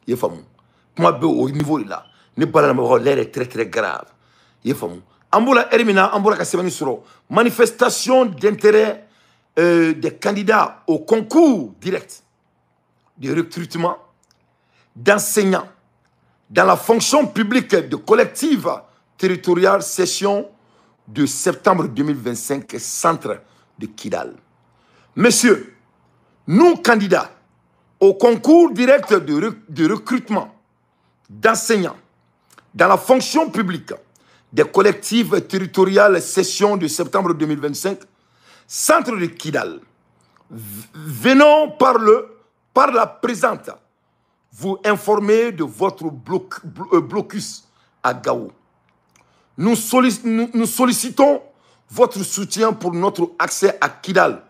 Il est fameux. Au niveau de là, l'air est très très grave. Il est fameux. Amboula Erimina, Amboula Kassemani Soro, manifestation d'intérêt des candidats au concours direct de recrutement d'enseignants dans la fonction publique de collective territoriale session de septembre 2025, centre de Kidal. Messieurs, nous candidats au concours direct de recrutement d'enseignants dans la fonction publique des collectives territoriales session de septembre 2025, centre de Kidal, venons par la présente vous informer de votre blocus à Gao. Nous sollicitons votre soutien pour notre accès à Kidal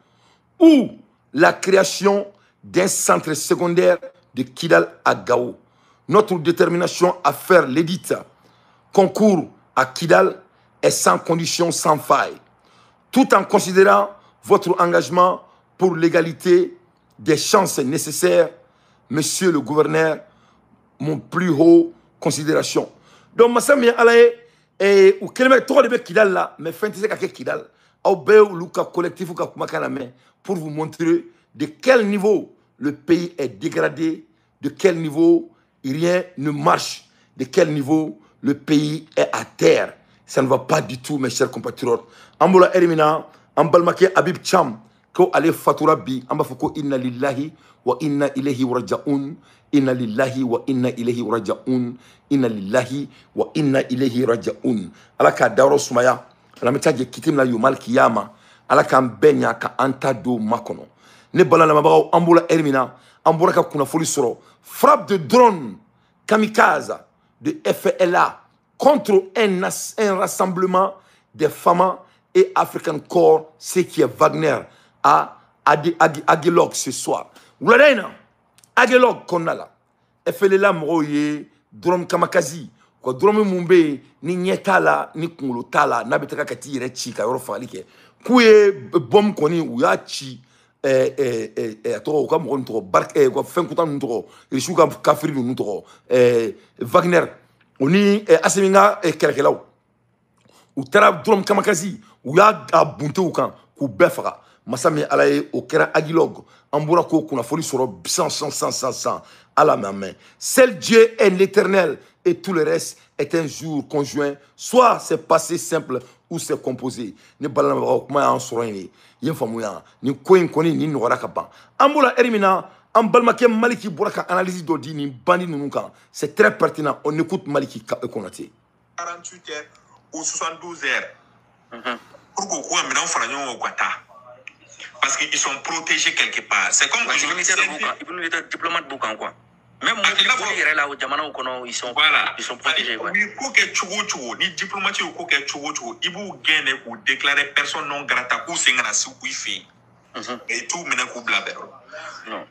ou la création d'un centre secondaire de Kidal à Gao. Notre détermination à faire l'édite concours à Kidal est sans condition, sans faille, tout en considérant votre engagement pour l'égalité des chances nécessaires. Monsieur le gouverneur, mon plus haut considération. Donc, Massami Alaye, et ou quelqu'un trop de Kidal là, mais fin de ce Kidal, au béou Luka collectif ou Kakumakaname, pour vous montrer de quel niveau le pays est dégradé, de quel niveau rien ne marche, de quel niveau le pays est à terre. Ça ne va pas du tout, mes chers compatriotes. Amboula Erimina, Ambalmake Habib Cham, ko ale fatura bi, amba foko inna lillahi wa inna ilayhi rajaun, inna lillahi wa inna ilayhi rajaun, inna lillahi wa inna ilayhi rajaun. Ala ka dawro sumaya, ala metaje kitim la yomal kiyama, ala ka mbenya ka anta do makono. Ne balala mabagaw Amboula Erimina, Amboula ka kuna foli soro, frappe de drone kamikaze de FLA contre un rassemblement des femmes et African Corps, ce qui est Wagner à Aguelog ce soir. Vous l'avez Aguelog qu'on a là. FLA Mroye, drone kamakazi, quoi drone mumbe, ni nyetala, ni kumulotala, nabetaka kati irechi, kayoro falike. Kouye bom koni uyachi, atoro comme on tro bark quoi fin koutan ntro, il shuka kafiri ntro, Wagner, oni aseminga kelkelaw. Ou tara drone kamakazi, uya abunte ukan, ku befara. Masami alaye au kera agilog, amburako kuna foli soro 100 à la main. Seul Dieu est l'éternel et tout le reste est un jour conjoint. Soit c'est passé simple ou c'est composé. Ne balana kuma en soroyni. Yen famuya ni koin koni ni nora kapa. Ambula Erimina, ambalmake Maliki buraka analyse dodi ni bandi nunuka. C'est très pertinent. On écoute Maliki Konaté. 48 heures ou 72 heures. Pourquoi maintenant on fera au Guata? Parce qu'ils sont protégés quelque part. C'est comme quand ils vont être diplomates beaucoup quoi. Même moi, là au Jamana ils sont voilà. Ils sont protégés. Il faut que tu ni diplomatie ou que tu il faut gagner ou déclarer personne non grata ou c'est grâce ou il fait. Et tout maintenant qu'on blaber.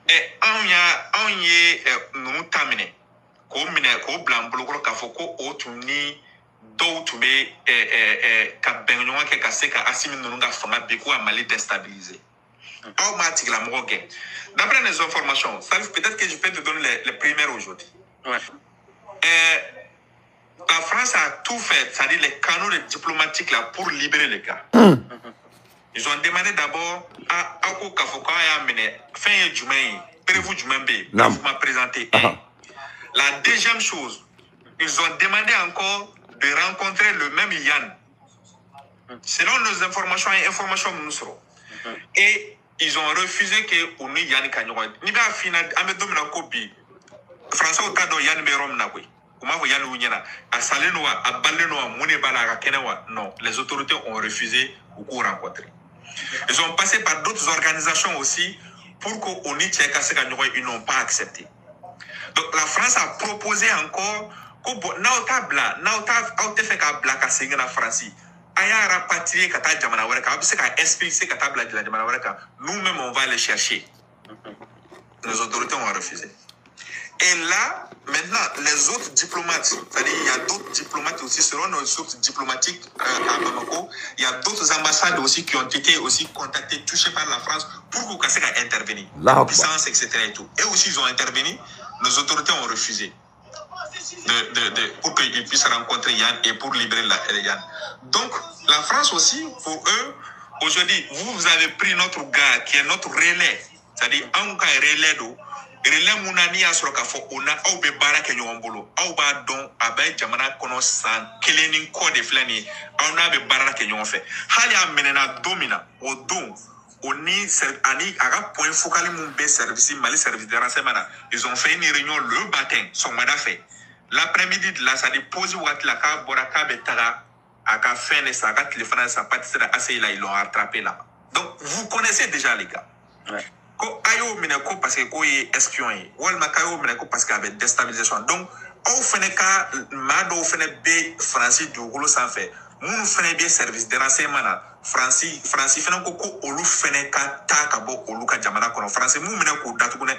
Et on y est nous terminé. Comme nous blanc bloqué qu'à faut qu'on tourne d'autres mais qu'à benyon qu'à se qu'à assimiler nous qu'à faire beaucoup à Mali déstabiliser. D'après les informations, peut-être que je peux te donner les primaires aujourd'hui. Ouais. La France a tout fait, c'est-à-dire les canaux diplomatiques là, pour libérer les gars. Ils ont demandé d'abord à Ako Kafoka et amené fin du mai, prévu du mai, vous m'a présenté. La deuxième chose, ils ont demandé encore de rencontrer le même Yann. Selon nos informations et informations nous serons. Et ils ont refusé que on ait Yann Kanyon. Ni bien final, amedo mina kopi. Français au tas de Yann Berom na oui. Comment vous Yann Ounyana? À Salenoa, à Balenoa, Mounebala, à Kenewa. Non, les autorités ont refusé ou rencontrer. Ils ont passé par d'autres organisations aussi pour qu'on ait Tchèque ils n'ont pas accepté. Donc la France a proposé encore que Naotabla, Naotab, fait qu'à Black à Séguin à France. Aya rapatrier kata jamana wera ka bise ka expliquer kata bla de la jamana wera ka nous-mêmes on va les chercher. Les autorités ont refusé. Et là maintenant les autres diplomates, c'est-à-dire il y a d'autres diplomates aussi selon nos sources diplomatiques à Bamako, il y a d'autres ambassades aussi qui ont été aussi contactées, touchées par la France pour que ça intervenir. La puissance etc. et tout. Et aussi ils ont intervenu nos autorités ont refusé pour qu'ils puissent rencontrer Yann et pour libérer Yann. Donc, la France aussi, pour eux, aujourd'hui, vous avez pris notre gars qui est notre relais. C'est-à-dire, un gars relais d'eau. Relais mounani a sur le café, on a au bébara qui est en bolo. Au bas don, avec Jamana kono san, kelenin code flani, on a bébara qui est en fait. Halia menena domina, au don. On est à point focal mon service, Mali service de renseignement. Ils ont fait une réunion le matin, son mandat fait. L'après-midi, là, ça dépose la carte, Boraka, Betara, à la fin de sa carte, téléphone, sa partie, assez là, ils l'ont attrapé là. Donc, vous connaissez déjà les gars. Ouais. Ko ayo mineko parce que ko est espion yi wal makayo mineko parce qu'avec déstabilisation donc au feneka mado fene be Francis du golo sans fait mun fene be service de renseignement na Francis fene ko olu fene ka ta ka bo olu ka jamana kono Francis mun mineko datugune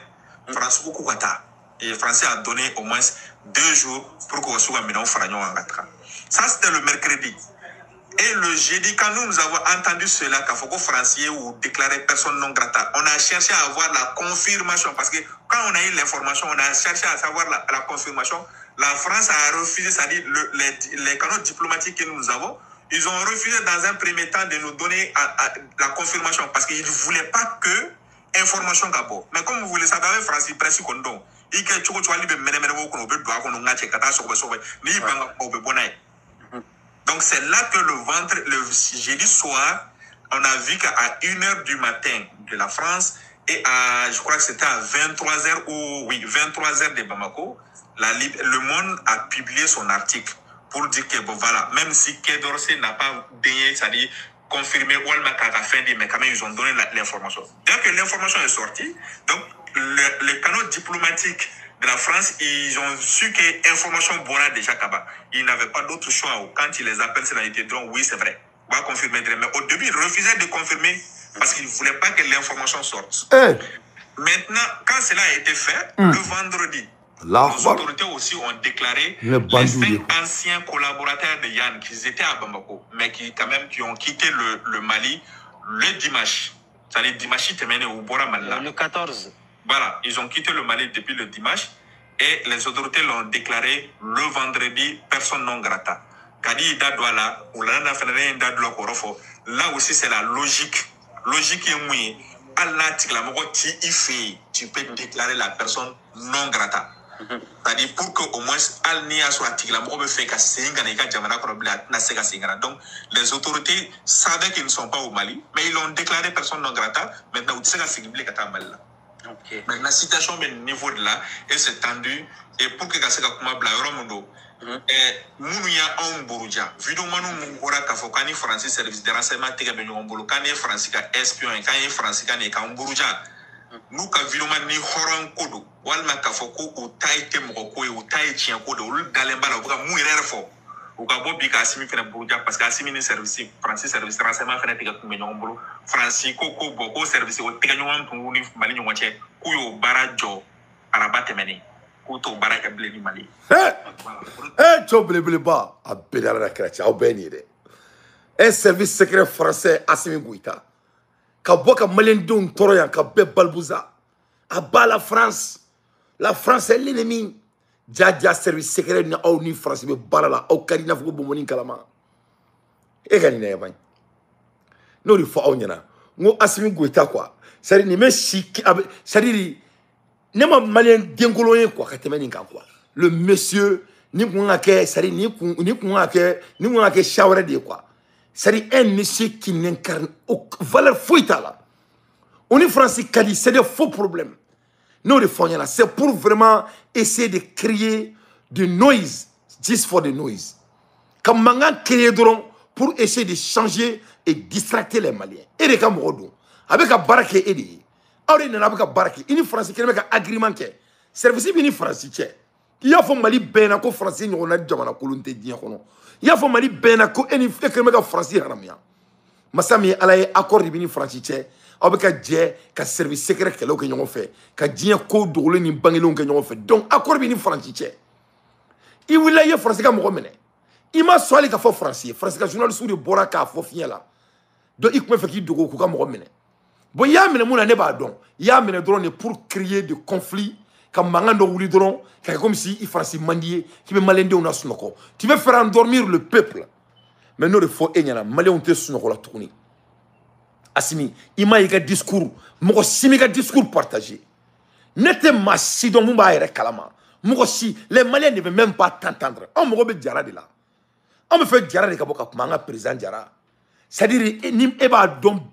Francis ko kata et Francis a donné au moins 2 jours pour qu'on soit maintenant faranyo en gatra. Ça c'était le mercredi. Et le jeudi, quand nous avons entendu cela, qu'il faut que Français ou déclarer personne non grata, on a cherché à avoir la confirmation. Parce que quand on a eu l'information, on a cherché à savoir la confirmation. La France a refusé, c'est-à-dire les canaux diplomatiques que nous avons, ils ont refusé dans un premier temps de nous donner la confirmation. Parce qu'ils ne voulaient pas que information d'abord. Mais comme vous le savez, avec Français, presque qu'on donne. Il y a des choses qui Donc c'est là que le jeudi soir, on a vu qu'à 1h du matin de la France et je crois que c'était à 23h ou 23h de Bamako, le Monde a publié son article pour dire que bon voilà, même si Quai d'Orsay n'a pas daigné, c'est-à-dire confirmer ou à fin de mais quand même ils ont donné l'information. Dès que l'information est sortie, donc les canaux diplomatiques de la France, ils ont su que l'information bonne déjà là-bas. Ils n'avaient pas d'autre choix. Quand ils les appellent, c'est la été donc oui, c'est vrai. On va confirmer. Mais au début, ils refusaient de confirmer parce qu'ils ne voulaient pas que l'information sorte. Maintenant, quand cela a été fait, le vendredi, nos autorités aussi ont déclaré les 5 anciens collaborateurs de Yann qui étaient à Bamako, mais qui ont quitté le Mali le dimanche. C'est-à-dire dimanche, ils étaient au Bora Malala. Le 14. Voilà, ils ont quitté le Mali depuis le dimanche et les autorités l'ont déclaré le vendredi personne non grata. Kadi Dadouala, ou là aussi c'est la logique. Logique est mouillée. Allah, tu peux déclarer la personne non grata. C'est-à-dire pour qu'au moins, donc les autorités savaient qu'ils ne sont pas au Mali, mais ils l'ont déclaré personne non grata. Maintenant, okay. Maintenant, la situation au niveau de là, elle s'est tendue. Et pour que ça Mounia en Bourja, Vidomano Mungora Kafokani, Francis Service de renseignement, Tegabenombolo, Francisca Espion, Kanye Francisca, et Bourja. Nous, Kavidoman ni Horan Kodo, Walma Kafoko, ou Taïte Moko, ou Taïti Kodo, ou Galembala, ou Mouirefo, ou Gabobi Kassimi fait Bourja, parce qu'Assimi Service, Francis Service de renseignement, Tegabenombolo, Francisco, Boko Service, ou Teganuan, Punguni, Malin Wache, Kuyo Barajo, Arabatemeni. Mali. Tu blé bas à Bédala la Kratia, au Bénire. Un service secret français Assimi Goïta. Kaboka Malendon Toroyan, Kabé Balbouza. À bas la France. La France est l'ennemi. Djadja service secret n'a pas ni France, mais Balala, au Karina Foubomoni Kalama. Et Kanina Yaban. Nous, il faut en yana. Nous, Assimi Goïta, quoi. C'est-à-dire, ni me chic, c'est-à-dire, nema malien dengoloyen quoi quoi le monsieur ni kunga sari ni kunga shawara de quoi sari un monsieur qui n'incarne aucune valeur fouita là on est français kadi c'est des faux problèmes nous les font là c'est pour vraiment essayer de créer du noise just for the noise comme manga créer pour essayer de changer et distracter les Maliens et les Camerounais avec un barake et Aure nana baka baraki ini français kele ka agreement ke service bi ni français che ya fo Mali bena ko français ni ona jamana kolonte diya kono ya fo Mali bena ko eni kele ka français haramia masami ala ye accord bi ni français che abeka je ka service secret kele ko nyongo fe ka diya ko dogolo ni bangelo ko nyongo fe donc accord bi ni français che i wila ye français ka mo mene i ma soali ka fo français ka journal sur de bora ka fo fiela donc i ko fe ki dogo ko ka mo mene bon, il y a un drone pour créer des conflits comme si il faisait mandier, qui me malendé on a sunoko. Tu veux faire endormir le peuple. Mais nous, il faut que les Maliens te sunoko la tournée. Assimi, il m'a eu un discours, moi aussi un discours partagé. N'était pas si donc m'a eu kalama. Moi aussi, les Maliens ne veulent même pas t'entendre. On me remet Diara de là. On me fait Diara de Kaboka, manga président Diara. C'est-à-dire,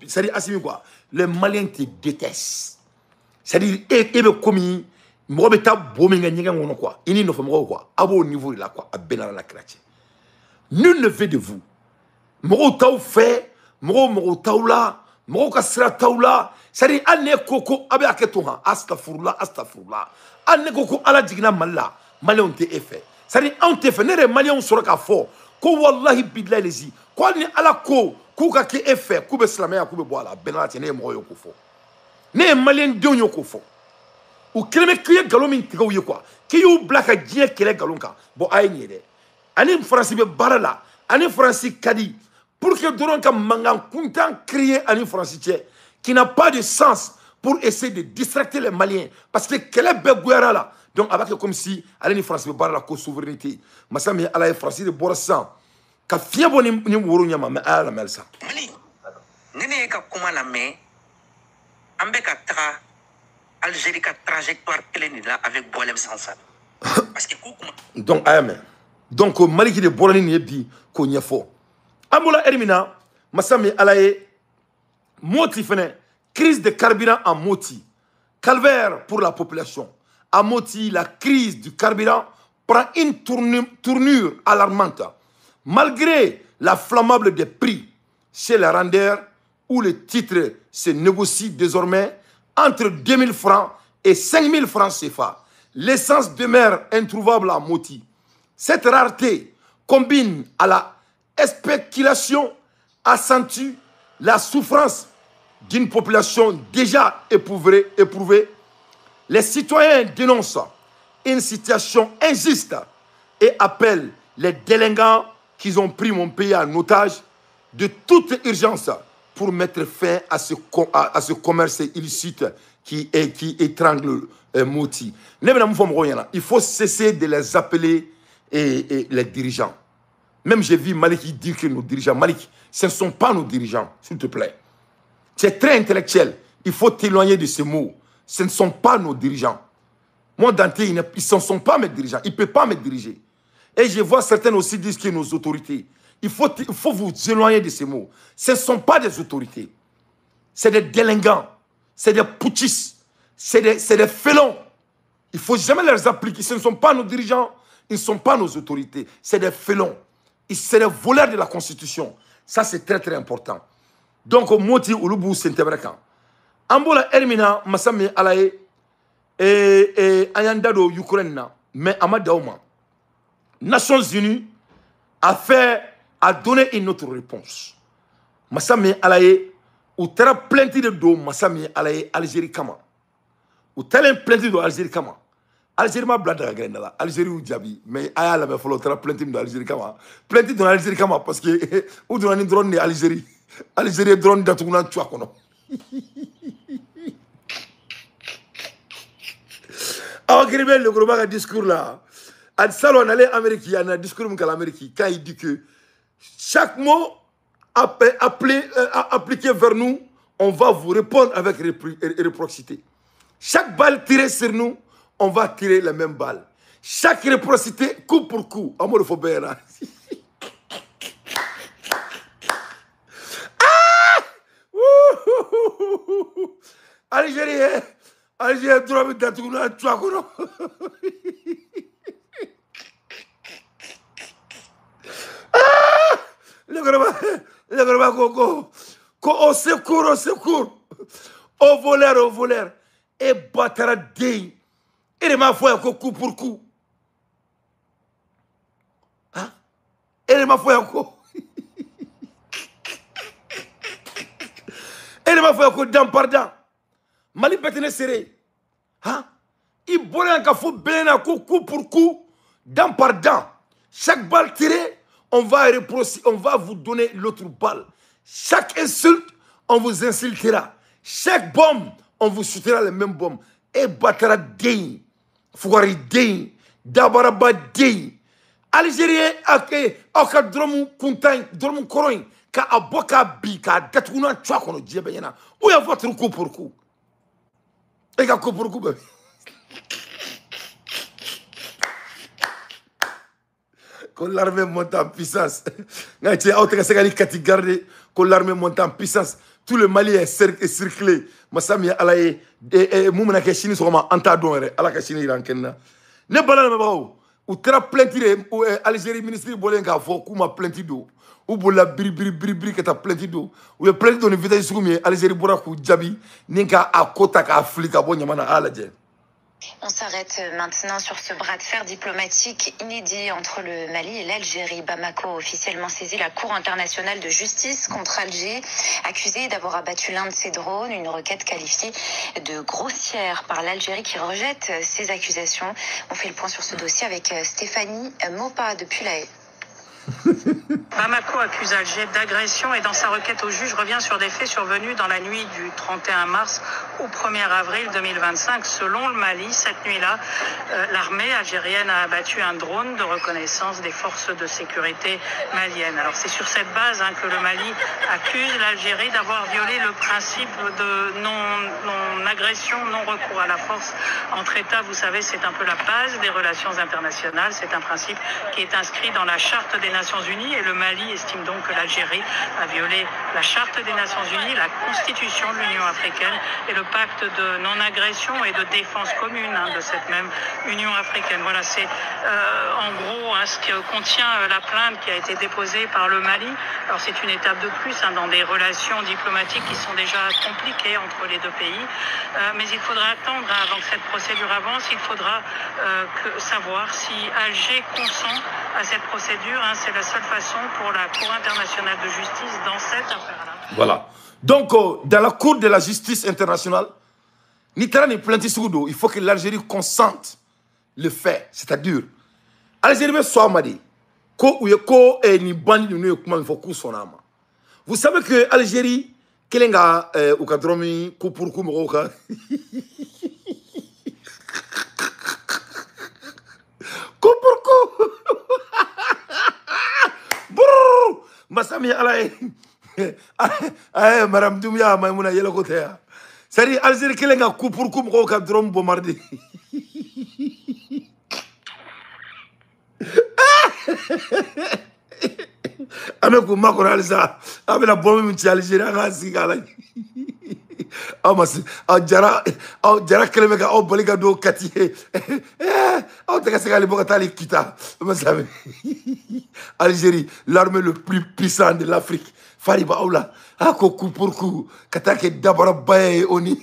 c'est-à-dire, Assimi quoi, les Maliens te détestent. C'est-à-dire, commis, moi je ta bominga nyanga ngono quoi. Ini no famo quoi. Abo au niveau là quoi, à benara la chrétien. Nul ne fait de vous. Moro taw fait, moro tawla. Moko kasira taula sari anne koko abe aketonha astaghfirullah astaghfirullah anne koko ala jigna malla malion te efe sari on te fe nere malion soroka fo ko wallahi billahi lezi ko ni ala ko ku ka ke efe ku be islamia ku be boala benati ne mo yoko fo ne malien don yoko fo o keleme kiye galon min tigaw ye quoi ki yu blaka jie kele galon ka bo ay ni de ani france be barala ani france kadi pour que Doron Mangan Kuntan crier à une française qui n'a pas de sens pour essayer de distracter les Maliens. Parce que quelle est Begouera là? Donc, avec comme si elle est France, mais la co-souveraineté. Ma sœur, elle est française de Borassan. Quand Fiabo ni Wourounyama, mais elle a la ça. Mali, Nene ka kuma la main, Ambeka tra Algérie ka trajectoire là avec Boalem Sansa. Parce que donc, amen. Donc, Mali qui est Borani n'y est dit qu'on y a fort. Amboula Erimina, Massami Alaye, Moti Fene, crise de carburant en Moti, calvaire pour la population. À Moti, la crise du carburant prend une tournure alarmante. Malgré la flammable des prix chez les rendeurs, où le titre se négocie désormais entre 2000 francs et 5000 francs CFA, l'essence demeure introuvable à Moti. Cette rareté combine à la spéculation accentue la souffrance d'une population déjà éprouvée. Les citoyens dénoncent une situation injuste et appellent les délinquants qui ont pris mon pays en otage de toute urgence pour mettre fin à ce commerce illicite qui étrangle Moti. Il faut cesser de les appeler les dirigeants. Même j'ai vu Maliki dire que nos dirigeants, Malik, ce ne sont pas nos dirigeants, s'il te plaît. Tu es très intellectuel. Il faut t'éloigner de ces mots. Ce ne sont pas nos dirigeants. Moi, Dante, ils ne sont pas mes dirigeants. Ils ne peuvent pas me diriger. Et je vois certains aussi dire que nos autorités. Il faut vous éloigner de ces mots. Ce ne sont pas des autorités. C'est des délinquants. C'est des putschistes. C'est des félons. Il ne faut jamais les appliquer. Ce ne sont pas nos dirigeants. Ils ne sont pas nos autorités. C'est des félons. C'est les voleurs de la Constitution. Ça, c'est très, très important. Donc, Moti Ulubu Sentebrakan. Ambola Hermina, Massami Alaye, et Ayandado Ukraine, mais Amadaoma. Nations Unies a donné une autre réponse. Massami Alaye, ou tera plenty de do Massami Alaye, Algérie Kama. Ou tel plenty de Algérie Kama. Algérie m'a blada la Algérie ou Djabi, mais aya la faut le plenty de Algérie Kama. Plenty de Algérie Kama parce que ou de un drone de Algérie. Algérie drone d'atouna tu kono. Alors que le gros discours là, à salon aller Amérique, il y a un discours à l'Amérique quand il dit que chaque mot appliqué vers nous, on va vous répondre avec réciprocité. Chaque balle tirée sur nous, on va tirer la même balle. Chaque réciprocité, coup pour coup. Amour, il faut bien. Algérie, Algérie, droit de t'atouna, tu as connu. Le gros, au secours. Au voleur. Et battra ding. Et ma foi, coup pour coup. Hein? Et ma foi, coup. Et ma foi, coup, dent par dent. Mali pétene serré. Hein? Il boit un café bien coup pour coup, dent par dent. Chaque balle tirée, on va vous donner l'autre balle. Chaque insulte, on vous insultera. Chaque bombe, on vous shootera les mêmes bombes. Et battra digne. Fougari den, Dabaraba den. Algérien a ka dromu kuntain, dromu koroin, ka aboka bi, ka datuna tchwa kono djebeyena. Où est votre coup pour coup? Et ka coup pour coup, bébé. Quand l'armée monte en puissance, quand l'armée monte en puissance, tout le Mali est circulé. Massami alaye, moumena ke chini soma anta donere, ala ka chini rankenna. Ne balana mabao, ou tra plentire, ou Algérie ministre bolenga fo kuma plentido, ou bola bri que ta plentido, ou plentido ne vita soumi Algérie bora ku jabi, ninka a kota ka Afrika bo nyamana alaje. On s'arrête maintenant sur ce bras de fer diplomatique inédit entre le Mali et l'Algérie. Bamako a officiellement saisi la Cour internationale de justice contre Alger, accusé d'avoir abattu l'un de ses drones, une requête qualifiée de grossière par l'Algérie qui rejette ces accusations. On fait le point sur ce dossier avec Stéphanie Mopa depuis La Haye. Bamako accuse Alger d'agression et dans sa requête au juge revient sur des faits survenus dans la nuit du 31 mars au 1er avril 2025. Selon le Mali, cette nuit-là, l'armée algérienne a abattu un drone de reconnaissance des forces de sécurité maliennes. Alors c'est sur cette base que le Mali accuse l'Algérie d'avoir violé le principe de non-agression, non-recours à la force entre États. Vous savez, c'est un peu la base des relations internationales. C'est un principe qui est inscrit dans la Charte des Nations Unies et le Mali estime donc que l'Algérie a violé la Charte des Nations Unies, la Constitution de l'Union africaine et le pacte de non-agression et de défense commune de cette même Union africaine. Voilà, c'est en gros ce que contient la plainte qui a été déposée par le Mali. Alors c'est une étape de plus dans des relations diplomatiques qui sont déjà compliquées entre les deux pays. Mais il faudra attendre avant que cette procédure avance. Il faudra savoir si Alger consent à cette procédure. C'est la seule façon pour la Cour internationale de justice dans cette affaire-là. Voilà. Donc, dans la Cour de la justice internationale, il faut que l'Algérie consente le fait. C'est-à-dire, l'Algérie soit madi. Vous savez que l'Algérie, Kelenga ou Kadromi, Koupurkou Moroka. Koupurkou. Masami alaye. Madame Doumia, Maïmouna Yelokotea. C'est-à-dire, Algérie, Kelenga, Koupurkou Moroka, Drom Bombardi. Avec vous, Makoralza, avec la bombe de Algérie, Jara Kelemeka, au Boligado, Kati, Algérie, l'armée le plus puissant de l'Afrique. Fariba Oula, Ako Koupurkou, Katake Dabara Baye Oni.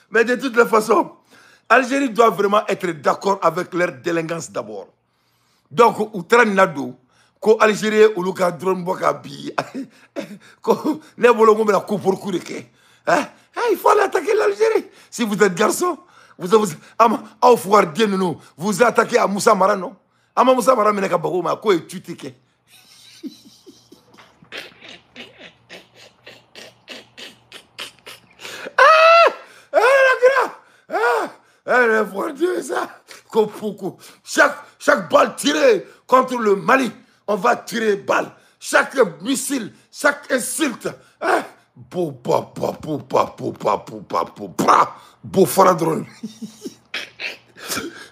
Mais de toutes les façons, l'Algérie doit vraiment être d'accord avec leur délinquance d'abord. Donc, Outran Nado, ko Algérie ou Luka Drone Bokabi, ko Nebolo la coupe pour coup de quai. Il faut aller attaquer l'Algérie. Si vous êtes garçon, vous attaquez à Moussa Mara, non? Ama Moussa Mara, mais Kabagoma, quoi est tué? Chaque balle tirée contre le Mali, on va tirer balle. Chaque missile, chaque insulte.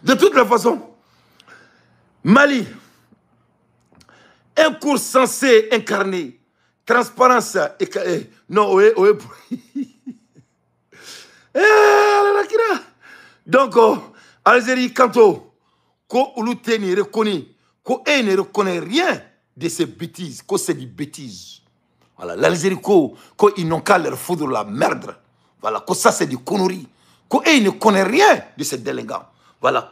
De toutes les façons, Mali, un cours censé incarner transparence et non, donc, Algérie, quand Oulouté ne reconnaît, ne reconnaît rien de ces bêtises, que c'est des bêtises. Voilà, l'Algérie, ils n'ont qu'à leur foutre la merde. Voilà, que ça c'est des conneries. Ils ne connaissent rien de ces délinquants. Voilà,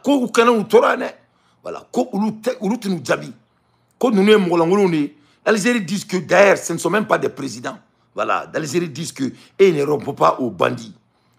voilà, l'Algérie dit que d'ailleurs, ce ne sont même pas des présidents. Voilà, l'Algérie dit qu'ils ne rompent pas aux bandits.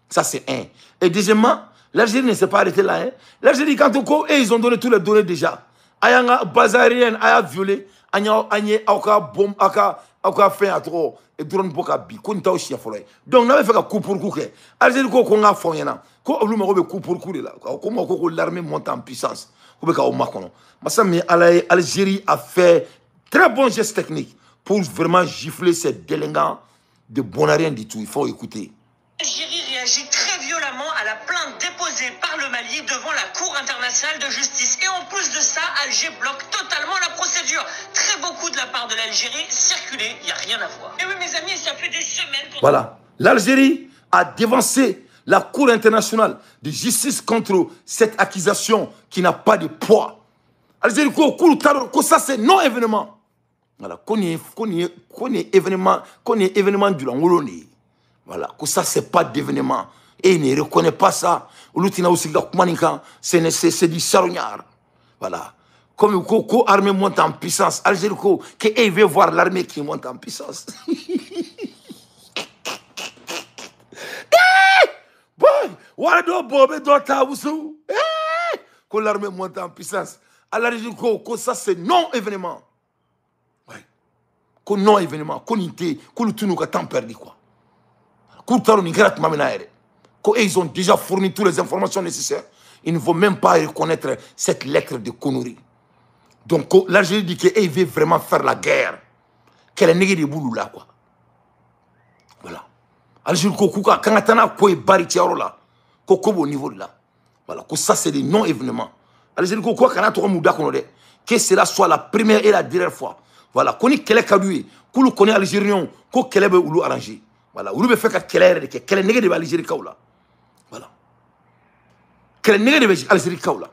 Ça, c'est un. Et deuxièmement, l'Algérie ne s'est pas arrêtée là. L'Algérie, quand ils ont donné toutes les données déjà. Ayanga, Bazarien, Aya violé, anye auka bom auka fait à trop et drone boka bi ko ntaw chien folay donc na fait ka coup pour coup ke Algérie ko nga fonyana ko olu ma ko be coup pour coup de là ko mo ko l'armée monte en puissance ko be ka o makono masami Algérie a fait très bon geste technique pour vraiment gifler ces délinquants de bonarien du tout. Il faut écouter. L'Algérie réagit très violemment à la plainte déposée par le Mali devant la Cour internationale de justice. Et en plus de ça, Alger bloque totalement la procédure. Très beaucoup de la part de l'Algérie, circuler, il n'y a rien à voir. Et oui, mes amis, ça fait des semaines... Voilà. L'Algérie a dévancé la Cour internationale de justice contre cette accusation qui n'a pas de poids. Algérie, ça c'est non-événement. Voilà, qu'on est événement du Langoloni. Voilà, que ça c'est pas d'événement. Et il ne reconnaît pas ça. C'est du charognard. Voilà. Comme l'armée monte en puissance. Algérie, qu'il veut voir l'armée qui monte en puissance. Que l'armée monte en puissance. Algérie, que ça c'est non-événement. Ko non événement ko nité ko le tunu ka temps perdu quoi ko taro ni grat mamena ere ko ils ont déjà fourni toutes les informations nécessaires, ils ne vont même pas reconnaître cette lettre de connerie. Donc l'Algérie dit qu'elle veut vraiment faire la guerre, qu'elle est négée de boulou là quoi. Voilà. Algérie ko kuka kangatana ko e bari tiaro là ko au niveau là. Voilà, que ça c'est des non événements. Algérie ko quoi kana to muda kono de que cela soit la première et la dernière fois. Voilà, qu'on est quel kadoué, qu'on connaît Algérien, qu'on quel est ou arrangé. Voilà, ou le fait que quel est négatif de l'Algérie kaoula. Voilà. Quel est négatif de l'Algérie kaoula.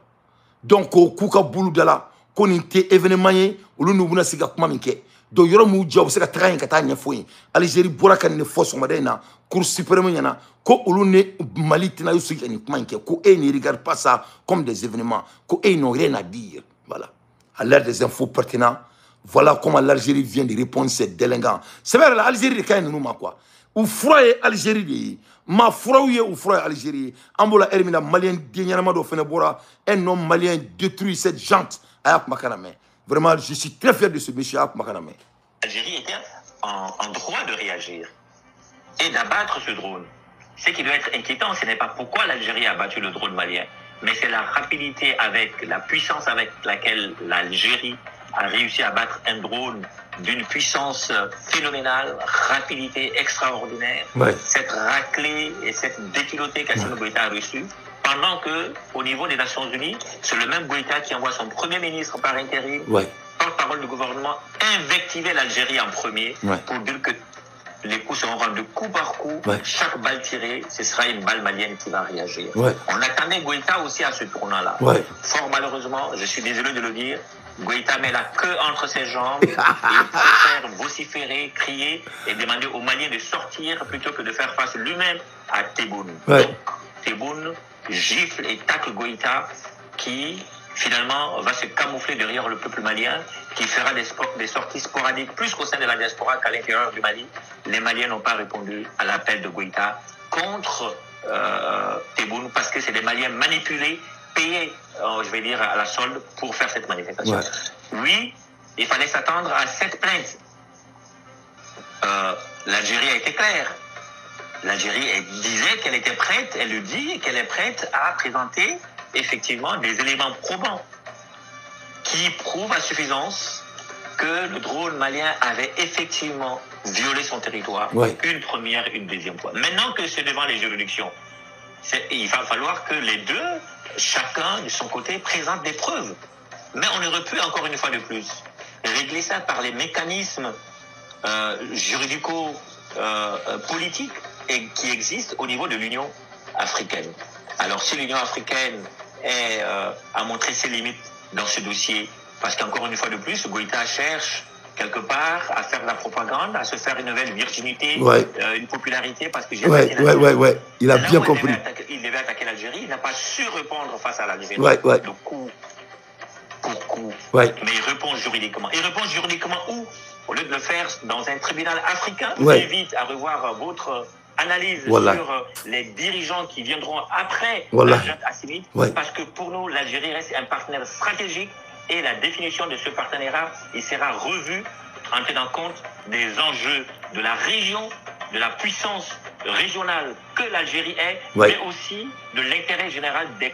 Donc, kouka boulou de là, qu'on était événement, ou le nouveau nasiga kumaminke. Donc, yoro moudja, c'est que train katanya fouin. Algérie boura kan ne force madena, cour suprême yana, ko ou ne malitina yusi ni kumanke, ko e ne regarde pas ça comme des événements, ko e n'ont rien à dire. Voilà. À l'ère des infos pertinentes. Voilà comment l'Algérie vient de répondre ces délinquants. C'est vrai, l'Algérie de Kayen nous quoi. Ou froye Algérie, ma froye ou froye Algérie. Ambola Hermina malien dernièrement de Fenebora, un homme malien détruit cette jante à Ayak Makaname. Vraiment, je suis très fier de ce monsieur Ayak Makaname. L'Algérie était en droit de réagir et d'abattre ce drone. Ce qui doit être inquiétant, ce n'est pas pourquoi l'Algérie a battu le drone malien, mais c'est la rapidité avec la puissance avec laquelle l'Algérie a réussi à battre un drone d'une puissance phénoménale, rapidité extraordinaire. Ouais. Cette raclée et cette déculottée qu'Assimi Goïta a reçue, pendant que, au niveau des Nations Unies, c'est le même Goïta qui envoie son premier ministre par intérim, porte-parole du gouvernement, invectiver l'Algérie en premier pour dire que les coups seront rendus coup par coup. Chaque balle tirée, ce sera une balle malienne qui va réagir. On attendait Goïta aussi à ce tournant-là. Fort malheureusement, je suis désolé de le dire, Goïta met la queue entre ses jambes et il préfère vociférer, crier et demander aux Maliens de sortir plutôt que de faire face lui-même à Tebboune. Donc, Tebboune gifle et tacle Goïta qui finalement va se camoufler derrière le peuple malien, qui fera des sorties sporadiques plus qu'au sein de la diaspora qu'à l'intérieur du Mali. Les Maliens n'ont pas répondu à l'appel de Goïta contre Tebboune parce que c'est des Maliens manipulés, payés, je vais dire, à la solde pour faire cette manifestation. Oui, il fallait s'attendre à cette plainte. L'Algérie a été claire. L'Algérie disait qu'elle était prête, elle le dit, qu'elle est prête à présenter effectivement des éléments probants qui prouvent à suffisance que le drone malien avait effectivement violé son territoire une première, une deuxième fois. Maintenant que c'est devant les juridictions, il va falloir que les deux, chacun de son côté, présente des preuves. Mais on aurait pu, encore une fois de plus, régler ça par les mécanismes juridico-politiques qui existent au niveau de l'Union africaine. Alors si l'Union africaine a montré ses limites dans ce dossier, parce qu'encore une fois de plus, Goïta cherche quelque part à faire de la propagande, à se faire une nouvelle virginité, une popularité, parce que j'ai il a bien compris. Il devait attaquer l'Algérie, il n'a pas su répondre face à l'Algérie. De coup pour coup. Mais il répond juridiquement. Il répond juridiquement où? Au lieu de le faire dans un tribunal africain, j'invite à revoir votre analyse sur les dirigeants qui viendront après la junte assimite, parce que pour nous, l'Algérie reste un partenaire stratégique et la définition de ce partenariat, il sera revu en tenant compte des enjeux de la région, de la puissance régionale que l'Algérie est, mais aussi de l'intérêt général des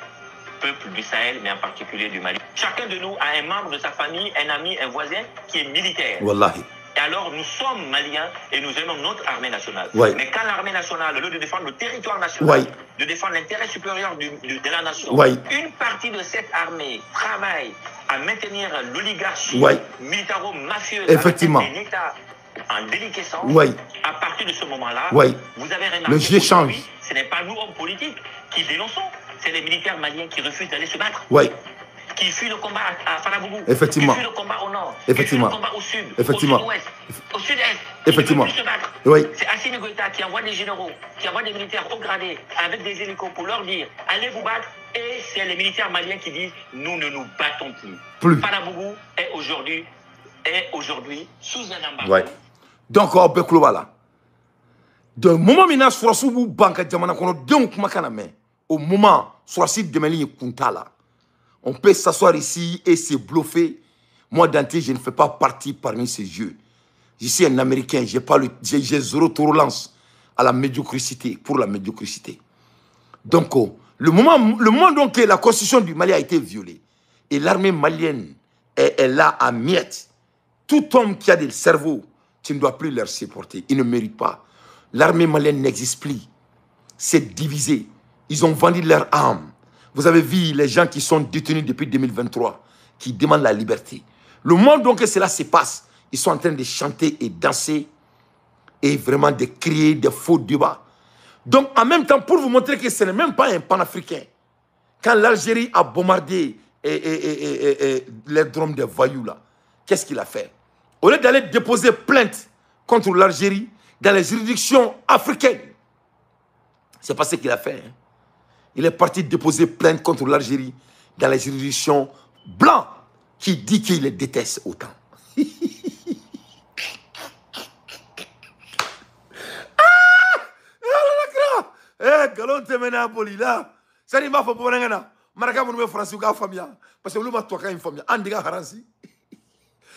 peuples du Sahel, mais en particulier du Mali. Chacun de nous a un membre de sa famille, un ami, un voisin qui est militaire. Wallahi. Et alors, nous sommes maliens et nous aimons notre armée nationale. Mais quand l'armée nationale, au lieu de défendre le territoire national, de défendre l'intérêt supérieur de la nation, une partie de cette armée travaille à maintenir l'oligarchie militaro-mafieuse avec un État en déliquescence, à partir de ce moment-là, vous avez remarqué le jeu change. Ce n'est pas nous, hommes politiques, qui dénonçons, c'est les militaires maliens qui refusent d'aller se battre. Qui fuit le combat à Farabougou, qui fuit le combat au nord, qui fuit le combat au sud, au sud-ouest, au sud-est. Effectivement. C'est Assimi Goïta qui envoie des généraux, qui envoie des militaires haut gradés avec des hélicos pour leur dire allez vous battre. Et c'est les militaires maliens qui disent nous ne nous battons plus. Farabougou est aujourd'hui sous un embargo. Donc, on peut clore de moment où Sourassi banque jamana kono donc makana mais au moment Sourassi demeli kuntala. On peut s'asseoir ici et se bluffer. Moi, Dante, je ne fais pas partie parmi ces jeux. Je suis un Américain, j'ai zéro tolérance à la médiocrité, pour la médiocrité. Donc, le moment donc que la constitution du Mali a été violée, et l'armée malienne est là à miettes, tout homme qui a des cerveaux, tu ne dois plus leur supporter. Ils ne méritent pas. L'armée malienne n'existe plus. C'est divisé. Ils ont vendu leurs armes. Vous avez vu les gens qui sont détenus depuis 2023, qui demandent la liberté. Le moment donc que cela se passe, ils sont en train de chanter et danser et vraiment de crier des faux débats. Donc en même temps, pour vous montrer que ce n'est même pas un panafricain, quand l'Algérie a bombardé les drones des voyous là, qu'est-ce qu'il a fait? Au lieu d'aller déposer plainte contre l'Algérie dans les juridictions africaines, c'est pas ce qu'il a fait. Il est parti déposer plainte contre l'Algérie dans les juridictions blancs qui dit qu'il les déteste autant. Galon temena bolila. Ça n'y va pas pour rien. Maraka vous me français ou famille parce que vous m'a toqué une famille. Andiga haransi.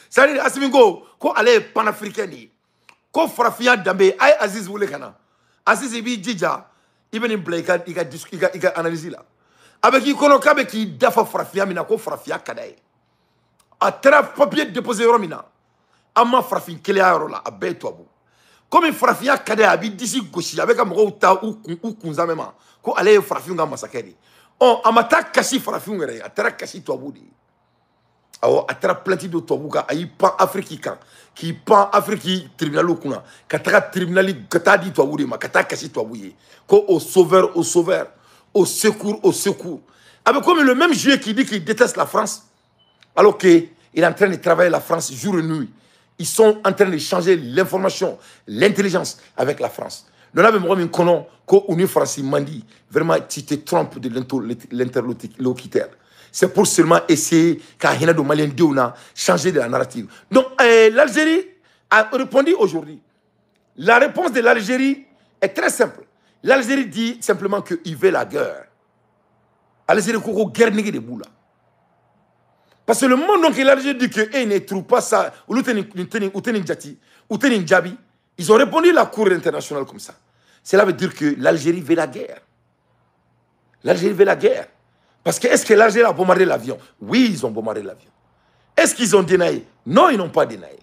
Ça dit Asimingo ko ale panafricain ko frafia dambe ay Aziz wule kana. Aziz ibi djija ibn Blake iga analyse là. Avec qui kono kabe ki dafa frafia mina ko frafia kadaye. A tra papier déposé romina. Amma frafin kele arola abeto abu. Comme frafia kadaye abi disi goshi avec amro uta ou kunza mema ko ale frafin nga masakeri. On amata kashi frafin ngere atra kashi to abudi. Awo atra plainte de tobuka ayi pan africain qui pan africain tribunal kuna kataka tribunal katadi to abudi ma kataka kashi to abuye ko au sauveur au secours avec comme le même juif qui dit qu'il déteste la France alors que il est en train de travailler la France jour et nuit. Ils sont en train de changer l'information, l'intelligence avec la France. Nous avons même kono ko uni France mandi vraiment tu te trompes de l'interlocuteur. C'est pour seulement essayer qu'à Hinado Malien Diouna changer de la narrative. Donc l'Algérie a répondu aujourd'hui. La réponse de l'Algérie est très simple. L'Algérie dit simplement qu'il veut la guerre. L'Algérie a une guerre de boula. Parce que le monde donc l'Algérie dit qu'il ne trouve pas ça. Ils ont répondu à la Cour internationale comme ça. Cela veut dire que l'Algérie veut la guerre. L'Algérie veut la guerre. Parce que est-ce que l'Algérie a bombardé l'avion? Oui, ils ont bombardé l'avion. Est-ce qu'ils ont dénaillé? Non, ils n'ont pas dénaillé.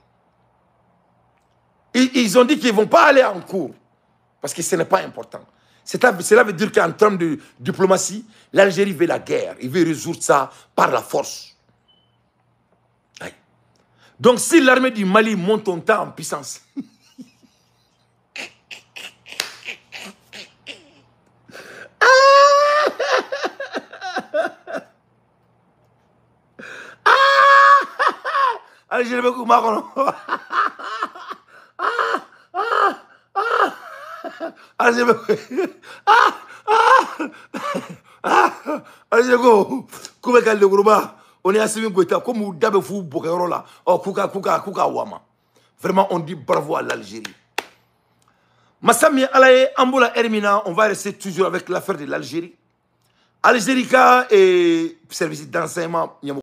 Ils ont dit qu'ils ne vont pas aller en cours. Parce que ce n'est pas important. Cela veut dire qu'en termes de diplomatie, l'Algérie veut la guerre. Il veut résoudre ça par la force. Ouais. Donc si l'armée du Mali monte en temps en puissance, Algérie beaucoup marron. Algérie go kuba kal le grouba on est Assimi Goïta comme ou dabe fou bokero là oh kuka wama. Vraiment on dit bravo à l'Algérie. Massami alaye ambola Hermina, on va rester toujours avec l'affaire de l'Algérie. Algérie et service d'enseignement